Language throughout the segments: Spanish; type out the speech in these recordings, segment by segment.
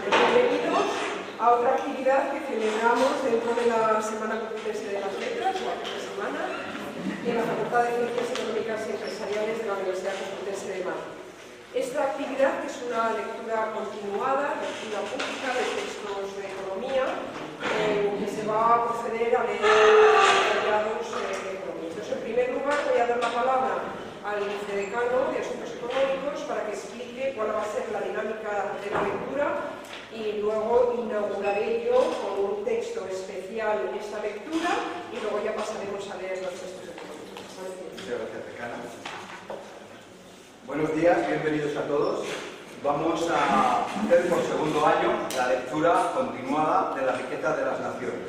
Bienvenidos a otra actividad que celebramos dentro de la Semana Complutense de las Letras, o esta semana, en la Facultad de Ciencias Económicas y Empresariales de la Universidad Complutense de Madrid. Esta actividad es una lectura continuada, lectura pública de textos de economía, en que se va a proceder a leer detallados de economía. Entonces, en primer lugar, voy a dar la palabra al vicedecano de Asuntos Económicos para que explique cuál va a ser la dinámica de la lectura y luego inauguraré yo con un texto especial esta lectura y luego ya pasaremos a leer los textos económicos. Muchas gracias, decana. Buenos días, bienvenidos a todos. Vamos a hacer por segundo año la lectura continuada de la riqueza de las naciones.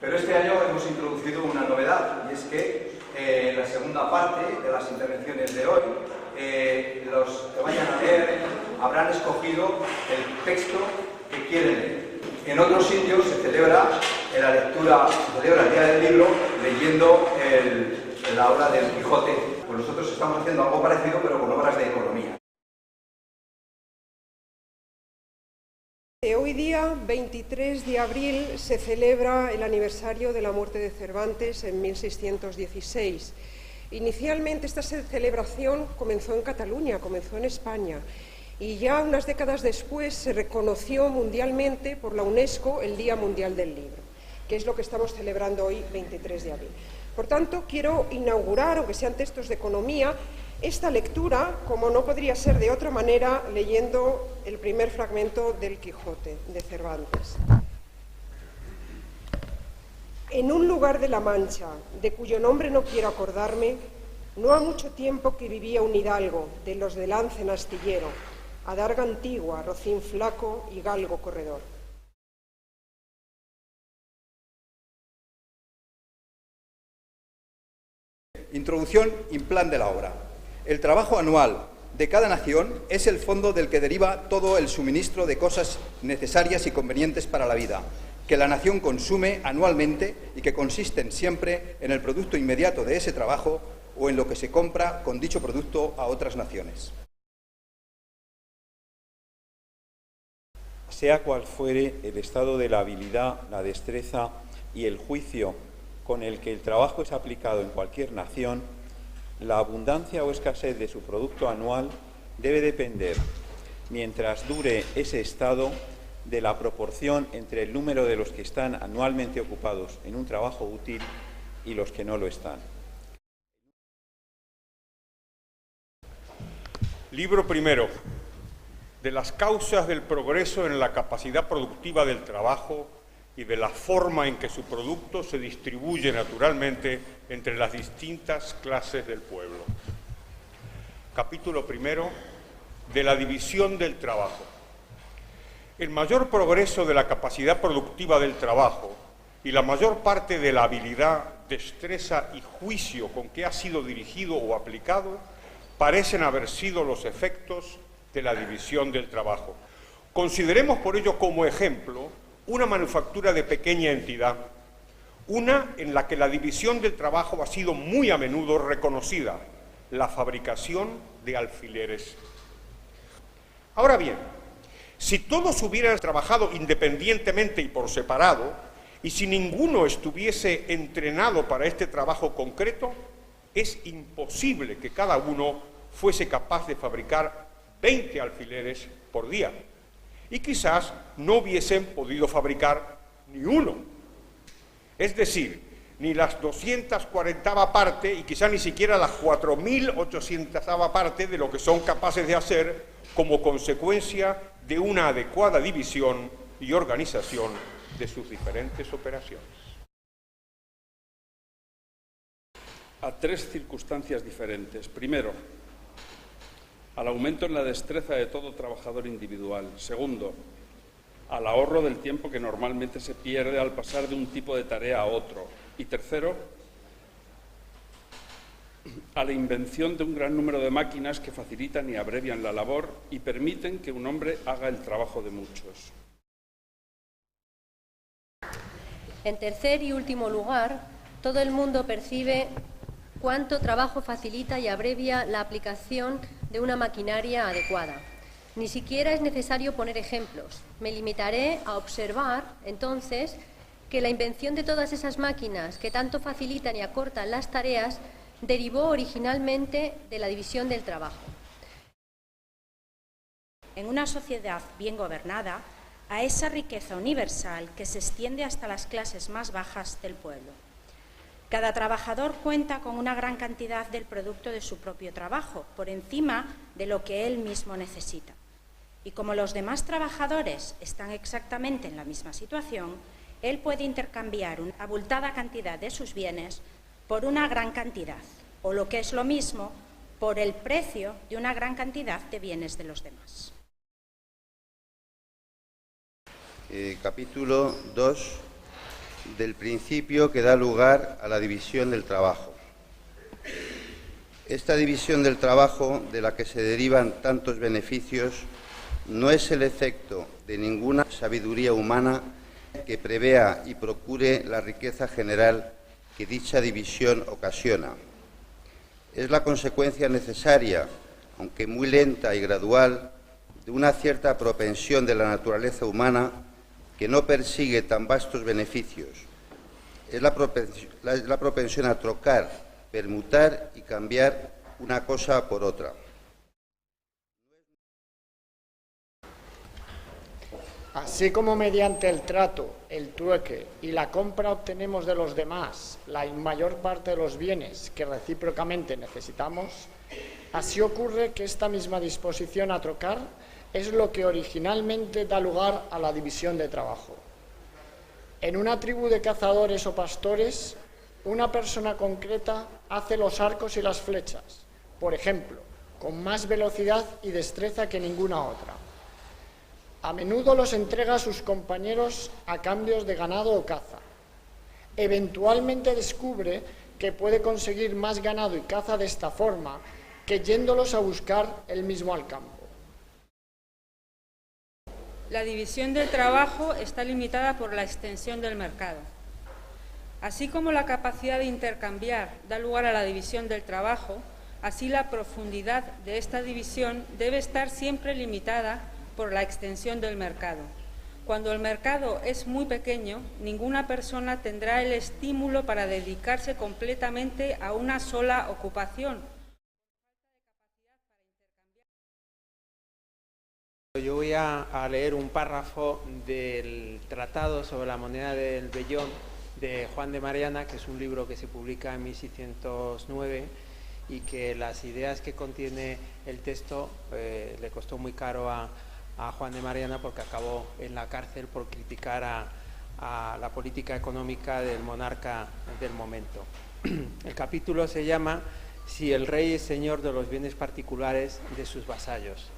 Pero este año hemos introducido una novedad, y es que en la segunda parte de las intervenciones de hoy, los que vayan a leer habrán escogido el texto que quieren leer. En otros sitios se celebra la lectura, se celebra el Día del Libro leyendo la obra del Quijote. Pues nosotros estamos haciendo algo parecido, pero con obras de economía. Hoy día, 23 de abril, se celebra el aniversario de la muerte de Cervantes en 1616. Inicialmente esta celebración comenzó en Cataluña, comenzó en España, y ya unas décadas después se reconoció mundialmente por la UNESCO el Día Mundial del Libro, que es lo que estamos celebrando hoy, 23 de abril. Por tanto, quiero inaugurar, aunque sean textos de economía, esta lectura, como no podría ser de otra manera, leyendo el primer fragmento del Quijote de Cervantes. En un lugar de la Mancha, de cuyo nombre no quiero acordarme, no ha mucho tiempo que vivía un hidalgo, de los de lance en astillero, adarga antigua, rocín flaco y galgo corredor. Introducción y plan de la obra. El trabajo anual de cada nación es el fondo del que deriva todo el suministro de cosas necesarias y convenientes para la vida, que la nación consume anualmente y que consisten siempre en el producto inmediato de ese trabajo o en lo que se compra con dicho producto a otras naciones. Sea cual fuere el estado de la habilidad, la destreza y el juicio con el que el trabajo es aplicado en cualquier nación, la abundancia o escasez de su producto anual debe depender, mientras dure ese estado, de la proporción entre el número de los que están anualmente ocupados en un trabajo útil y los que no lo están. Libro primero. De las causas del progreso en la capacidad productiva del trabajo y de la forma en que su producto se distribuye naturalmente entre las distintas clases del pueblo. Capítulo primero, de la división del trabajo. El mayor progreso de la capacidad productiva del trabajo y la mayor parte de la habilidad, destreza y juicio con que ha sido dirigido o aplicado parecen haber sido los efectos de la división del trabajo. Consideremos por ello como ejemplo una manufactura de pequeña entidad, una en la que la división del trabajo ha sido muy a menudo reconocida, la fabricación de alfileres. Ahora bien, si todos hubieran trabajado independientemente y por separado, y si ninguno estuviese entrenado para este trabajo concreto, es imposible que cada uno fuese capaz de fabricar 20 alfileres por día. Y quizás no hubiesen podido fabricar ni uno. Es decir, ni las 240ª parte y quizás ni siquiera las 4.800ª parte de lo que son capaces de hacer como consecuencia de una adecuada división y organización de sus diferentes operaciones. A tres circunstancias diferentes. Primero, al aumento en la destreza de todo trabajador individual. Segundo, al ahorro del tiempo que normalmente se pierde al pasar de un tipo de tarea a otro. Y tercero, a la invención de un gran número de máquinas que facilitan y abrevian la labor y permiten que un hombre haga el trabajo de muchos. En tercer y último lugar, todo el mundo percibe cuánto trabajo facilita y abrevia la aplicación de una maquinaria adecuada. Ni siquiera es necesario poner ejemplos. Me limitaré a observar, entonces, que la invención de todas esas máquinas que tanto facilitan y acortan las tareas derivó originalmente de la división del trabajo. En una sociedad bien gobernada, a esa riqueza universal que se extiende hasta las clases más bajas del pueblo. Cada trabajador cuenta con una gran cantidad del producto de su propio trabajo, por encima de lo que él mismo necesita. Y como los demás trabajadores están exactamente en la misma situación, él puede intercambiar una abultada cantidad de sus bienes por una gran cantidad, o lo que es lo mismo, por el precio de una gran cantidad de bienes de los demás. Capítulo 2 del principio que da lugar a la división del trabajo. Esta división del trabajo, de la que se derivan tantos beneficios, no es el efecto de ninguna sabiduría humana que prevea y procure la riqueza general que dicha división ocasiona. Es la consecuencia necesaria, aunque muy lenta y gradual, de una cierta propensión de la naturaleza humana que no persigue tan vastos beneficios. Es la propensión a trocar, permutar y cambiar una cosa por otra. Así como mediante el trato, el trueque y la compra obtenemos de los demás la mayor parte de los bienes que recíprocamente necesitamos, así ocurre que esta misma disposición a trocar es lo que originalmente da lugar a la división de trabajo. En una tribu de cazadores o pastores, una persona concreta hace los arcos y las flechas, por ejemplo, con más velocidad y destreza que ninguna otra. A menudo los entrega a sus compañeros a cambios de ganado o caza. Eventualmente descubre que puede conseguir más ganado y caza de esta forma que yéndolos a buscar él mismo al campo. La división del trabajo está limitada por la extensión del mercado. Así como la capacidad de intercambiar da lugar a la división del trabajo, así la profundidad de esta división debe estar siempre limitada por la extensión del mercado. Cuando el mercado es muy pequeño, ninguna persona tendrá el estímulo para dedicarse completamente a una sola ocupación. Yo voy a leer un párrafo del Tratado sobre la moneda del vellón de Juan de Mariana, que es un libro que se publica en 1609 y que las ideas que contiene el texto le costó muy caro a Juan de Mariana porque acabó en la cárcel por criticar a la política económica del monarca del momento. El capítulo se llama Si el rey es señor de los bienes particulares de sus vasallos.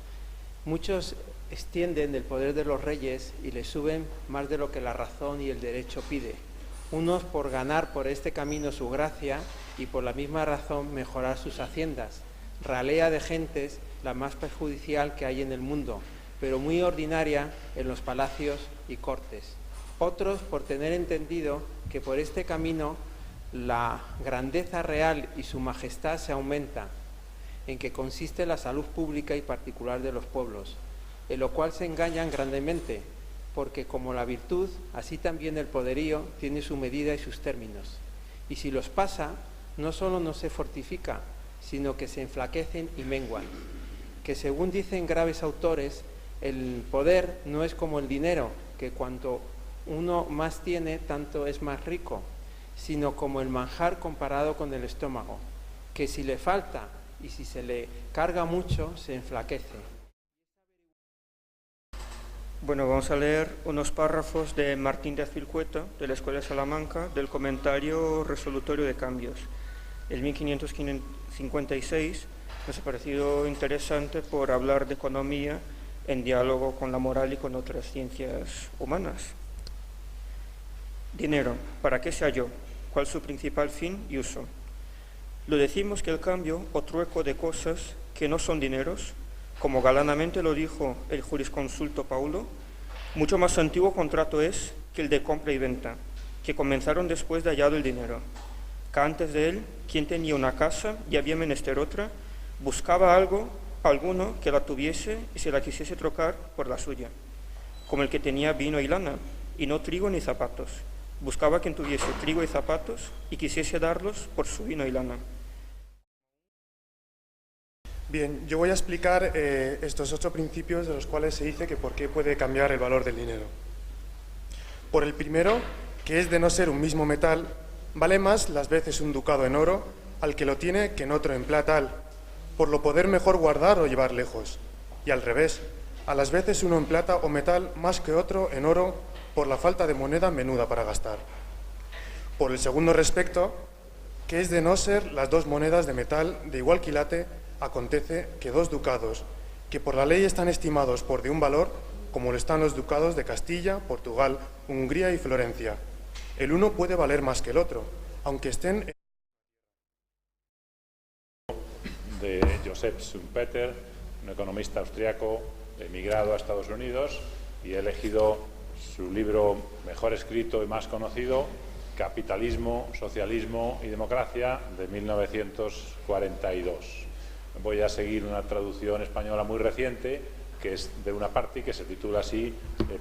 Muchos extienden el poder de los reyes y le suben más de lo que la razón y el derecho pide. Unos por ganar por este camino su gracia y por la misma razón mejorar sus haciendas. Ralea de gentes la más perjudicial que hay en el mundo, pero muy ordinaria en los palacios y cortes. Otros por tener entendido que por este camino la grandeza real y su majestad se aumenta, en que consiste la salud pública y particular de los pueblos, en lo cual se engañan grandemente, porque como la virtud, así también el poderío tiene su medida y sus términos. Y si los pasa, no solo no se fortifica, sino que se enflaquecen y menguan. Que según dicen graves autores, el poder no es como el dinero, que cuanto uno más tiene, tanto es más rico, sino como el manjar comparado con el estómago, que si le falta y si se le carga mucho, se enflaquece. Bueno, vamos a leer unos párrafos de Martín de Azpilicueta, de la Escuela de Salamanca, del comentario resolutorio de cambios. El 1556 nos ha parecido interesante por hablar de economía en diálogo con la moral y con otras ciencias humanas. Dinero, ¿para qué se halló? ¿Cuál es su principal fin y uso? Lo decimos que el cambio o trueco de cosas que no son dineros, como galanamente lo dijo el jurisconsulto Paulo, mucho más antiguo contrato es que el de compra y venta, que comenzaron después de hallado el dinero. Que antes de él, quien tenía una casa y había menester otra, buscaba algo alguno que la tuviese y se la quisiese trocar por la suya, como el que tenía vino y lana, y no trigo ni zapatos. Buscaba quien tuviese trigo y zapatos y quisiese darlos por su vino y lana. Bien, yo voy a explicar estos 8 principios de los cuales se dice que por qué puede cambiar el valor del dinero. Por el primero, que es de no ser un mismo metal, vale más las veces un ducado en oro al que lo tiene que en otro en plata, por lo poder mejor guardar o llevar lejos. Y al revés, a las veces uno en plata o metal más que otro en oro por la falta de moneda menuda para gastar. Por el segundo respecto, que es de no ser las 2 monedas de metal de igual quilate, acontece que 2 ducados, que por la ley están estimados por de un valor, como lo están los ducados de Castilla, Portugal, Hungría y Florencia. El uno puede valer más que el otro, aunque estén... De Joseph Schumpeter, un economista austriaco emigrado a Estados Unidos, y he elegido su libro mejor escrito y más conocido, Capitalismo, Socialismo y Democracia, de 1942. Voy a seguir una traducción española muy reciente, que es de una parte que se titula así,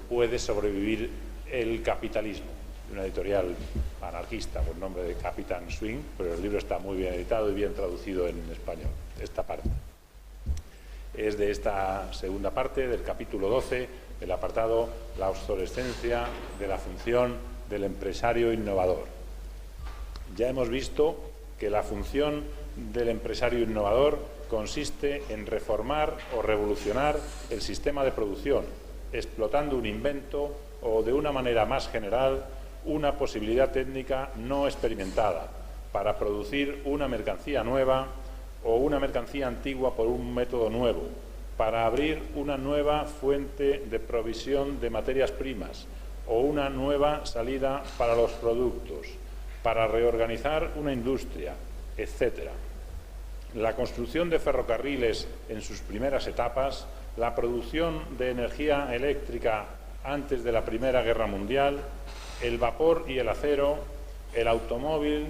¿Puede sobrevivir el capitalismo?, de una editorial anarquista con el nombre de Capitán Swing, pero el libro está muy bien editado y bien traducido en español. Esta parte es de esta segunda parte del capítulo 12, del apartado La obsolescencia de la función del empresario innovador. Ya hemos visto que la función del empresario innovador consiste en reformar o revolucionar el sistema de producción, explotando un invento o, de una manera más general, una posibilidad técnica no experimentada para producir una mercancía nueva o una mercancía antigua por un método nuevo, para abrir una nueva fuente de provisión de materias primas o una nueva salida para los productos, para reorganizar una industria, etc. La construcción de ferrocarriles en sus primeras etapas, la producción de energía eléctrica antes de la Primera Guerra Mundial, el vapor y el acero, el automóvil,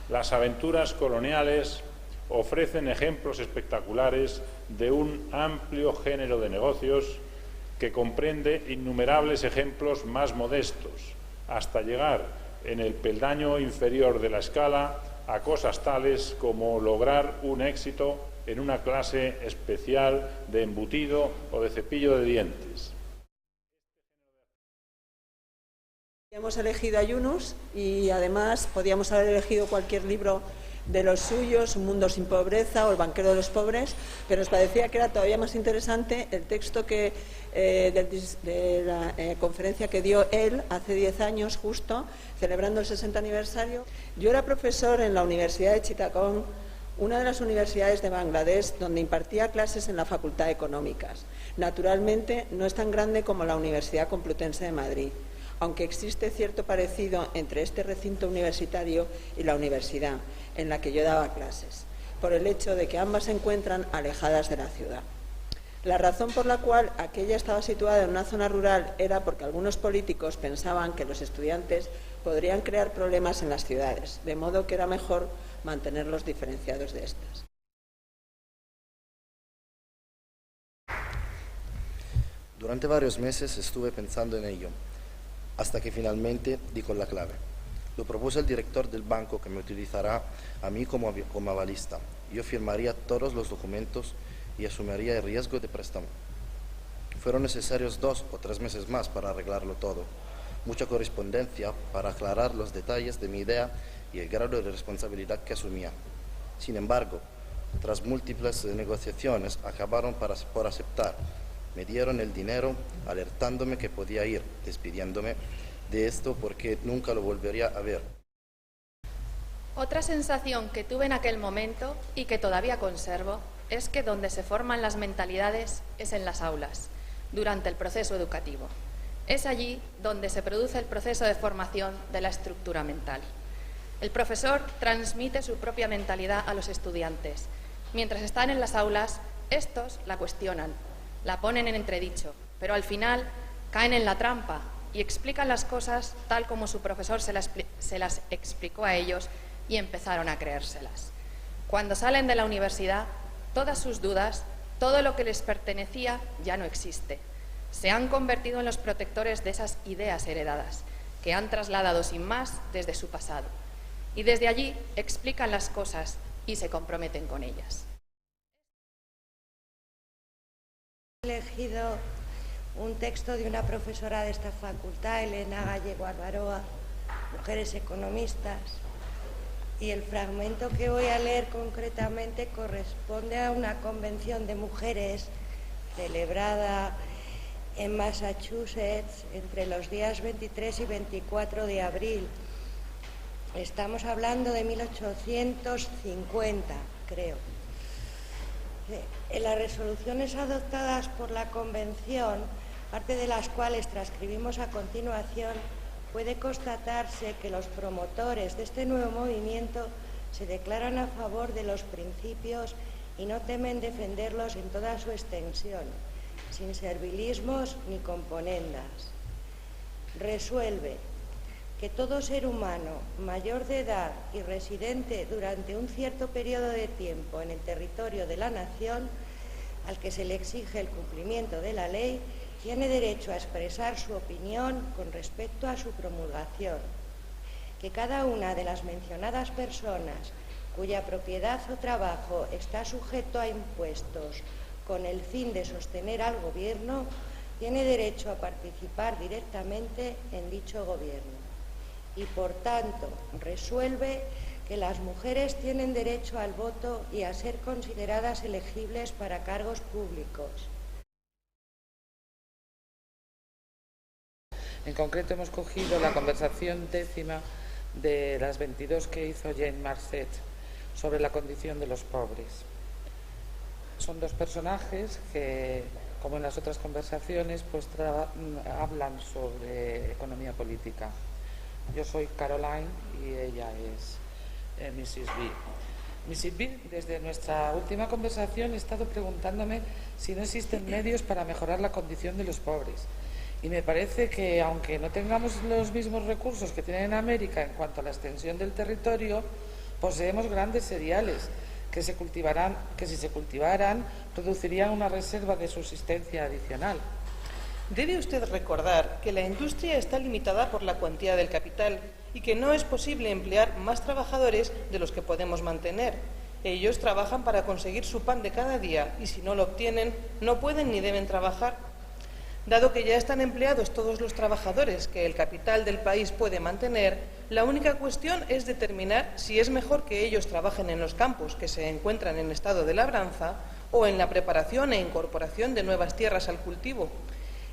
las aventuras coloniales ofrecen ejemplos espectaculares de un amplio género de negocios que comprende innumerables ejemplos más modestos, hasta llegar en el peldaño inferior de la escala a cosas tales como lograr un éxito en una clase especial de embutido o de cepillo de dientes. Hemos elegido a Yunus y además podíamos haber elegido cualquier libro de los suyos, Un mundo sin pobreza o El banquero de los pobres, pero nos parecía que era todavía más interesante el texto de la conferencia que dio él hace 10 años justo, celebrando el 60 aniversario. Yo era profesor en la Universidad de Chittagong, una de las universidades de Bangladesh, donde impartía clases en la Facultad de Económicas. Naturalmente no es tan grande como la Universidad Complutense de Madrid, aunque existe cierto parecido entre este recinto universitario y la universidad en la que yo daba clases, por el hecho de que ambas se encuentran alejadas de la ciudad. La razón por la cual aquella estaba situada en una zona rural era porque algunos políticos pensaban que los estudiantes podrían crear problemas en las ciudades, de modo que era mejor mantenerlos diferenciados de estas. Durante varios meses estuve pensando en ello, hasta que finalmente di con la clave. Lo propuso el director del banco, que me utilizará a mí como avalista. Yo firmaría todos los documentos y asumiría el riesgo de préstamo. Fueron necesarios 2 o 3 meses más para arreglarlo todo. Mucha correspondencia para aclarar los detalles de mi idea y el grado de responsabilidad que asumía. Sin embargo, tras múltiples negociaciones, acabaron por aceptar. Me dieron el dinero, alertándome que podía ir, despidiéndome de esto porque nunca lo volvería a ver. Otra sensación que tuve en aquel momento y que todavía conservo es que donde se forman las mentalidades es en las aulas, durante el proceso educativo. Es allí donde se produce el proceso de formación de la estructura mental. El profesor transmite su propia mentalidad a los estudiantes. Mientras están en las aulas, estos la cuestionan, la ponen en entredicho, pero al final caen en la trampa y explican las cosas tal como su profesor se las explicó a ellos y empezaron a creérselas. Cuando salen de la universidad, todas sus dudas Todo lo que les pertenecía ya no existe. Se han convertido en los protectores de esas ideas heredadas, que han trasladado sin más desde su pasado. Y desde allí explican las cosas y se comprometen con ellas. He elegido un texto de una profesora de esta facultad, Elena Gallego Arbaroa, Mujeres Economistas, y el fragmento que voy a leer concretamente corresponde a una convención de mujeres celebrada en Massachusetts entre los días 23 y 24 de abril. Estamos hablando de 1850, creo. En las resoluciones adoptadas por la Convención, parte de las cuales transcribimos a continuación, puede constatarse que los promotores de este nuevo movimiento se declaran a favor de los principios y no temen defenderlos en toda su extensión, sin servilismos ni componendas. Resuelve que todo ser humano mayor de edad y residente durante un cierto periodo de tiempo en el territorio de la nación al que se le exige el cumplimiento de la ley tiene derecho a expresar su opinión con respecto a su promulgación, que cada una de las mencionadas personas cuya propiedad o trabajo está sujeto a impuestos con el fin de sostener al gobierno, tiene derecho a participar directamente en dicho gobierno. Y por tanto resuelve que las mujeres tienen derecho al voto y a ser consideradas elegibles para cargos públicos. En concreto hemos cogido la conversación 10ª de las 22 que hizo Jane Marcet sobre la condición de los pobres. Son dos personajes que, como en las otras conversaciones, pues hablan sobre economía política. Yo soy Caroline y ella es Mrs. B. Mrs. B, desde nuestra última conversación he estado preguntándome si no existen medios para mejorar la condición de los pobres. Y me parece que, aunque no tengamos los mismos recursos que tienen en América en cuanto a la extensión del territorio, poseemos grandes cereales que si se cultivaran, producirían una reserva de subsistencia adicional. Debe usted recordar que la industria está limitada por la cuantía del capital y que no es posible emplear más trabajadores de los que podemos mantener. Ellos trabajan para conseguir su pan de cada día y si no lo obtienen, no pueden ni deben trabajar. Dado que ya están empleados todos los trabajadores que el capital del país puede mantener, la única cuestión es determinar si es mejor que ellos trabajen en los campos que se encuentran en estado de labranza o en la preparación e incorporación de nuevas tierras al cultivo.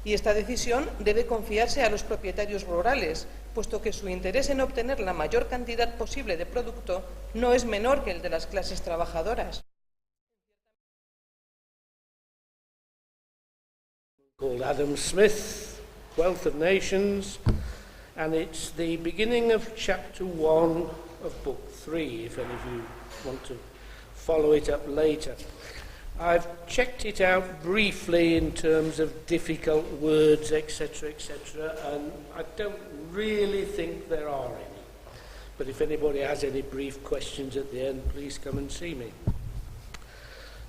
Y esta decisión debe confiarse a los propietarios rurales, puesto que su interés en obtener la mayor cantidad posible de producto no es menor que el de las clases trabajadoras. Called Adam Smith, Wealth of Nations, and it's the beginning of chapter 1 of book 3, if any of you want to follow it up later. I've checked it out briefly in terms of difficult words, etc., and I don't really think there are any. But if anybody has any brief questions at the end, please come and see me.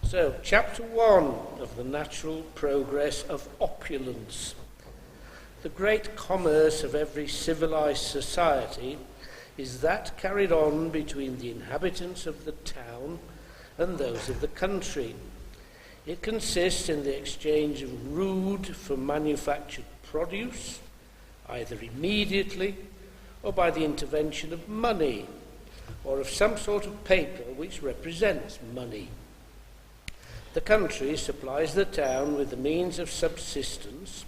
So, chapter 1 of the natural progress of opulence. The great commerce of every civilized society is that carried on between the inhabitants of the town and those of the country. It consists in the exchange of rude for manufactured produce, either immediately or by the intervention of money, or of some sort of paper which represents money. The country supplies the town with the means of subsistence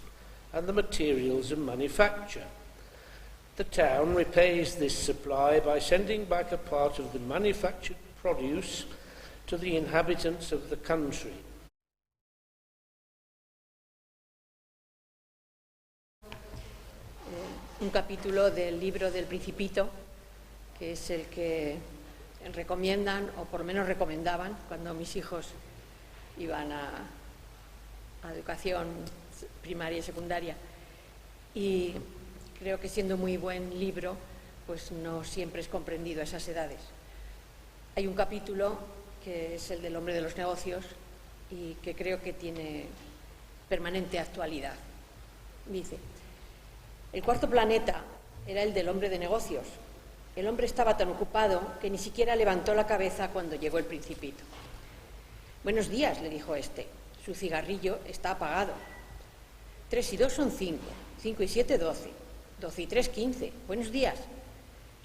and the materials of manufacture. The town repays this supply by sending back a part of the manufactured produce to the inhabitants of the country. Un capítulo del libro del Principito, que es el que recomiendan, o por lo menos recomendaban, cuando mis hijos iban a educación primaria y secundaria. Y creo que siendo muy buen libro, pues no siempre es comprendido a esas edades. Hay un capítulo que es el del hombre de los negocios, y que creo que tiene permanente actualidad. Dice: el cuarto planeta era el del hombre de negocios. El hombre estaba tan ocupado que ni siquiera levantó la cabeza cuando llegó el Principito. Buenos días, le dijo este. Su cigarrillo está apagado. 3 y 2 son 5. 5 y 7, 12. 12 y 3, 15. Buenos días.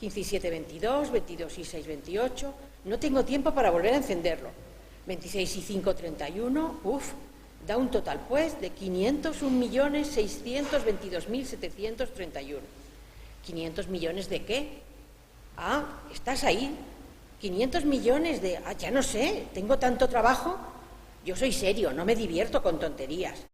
15 y 7, 22. 22 y 6, 28. No tengo tiempo para volver a encenderlo. 26 y 5, 31. Uf, da un total, pues, de 501.622.731. ¿500 millones de qué? Ah, ¿estás ahí? 500 millones de... Ah, ya no sé, tengo tanto trabajo. Yo soy serio, no me divierto con tonterías.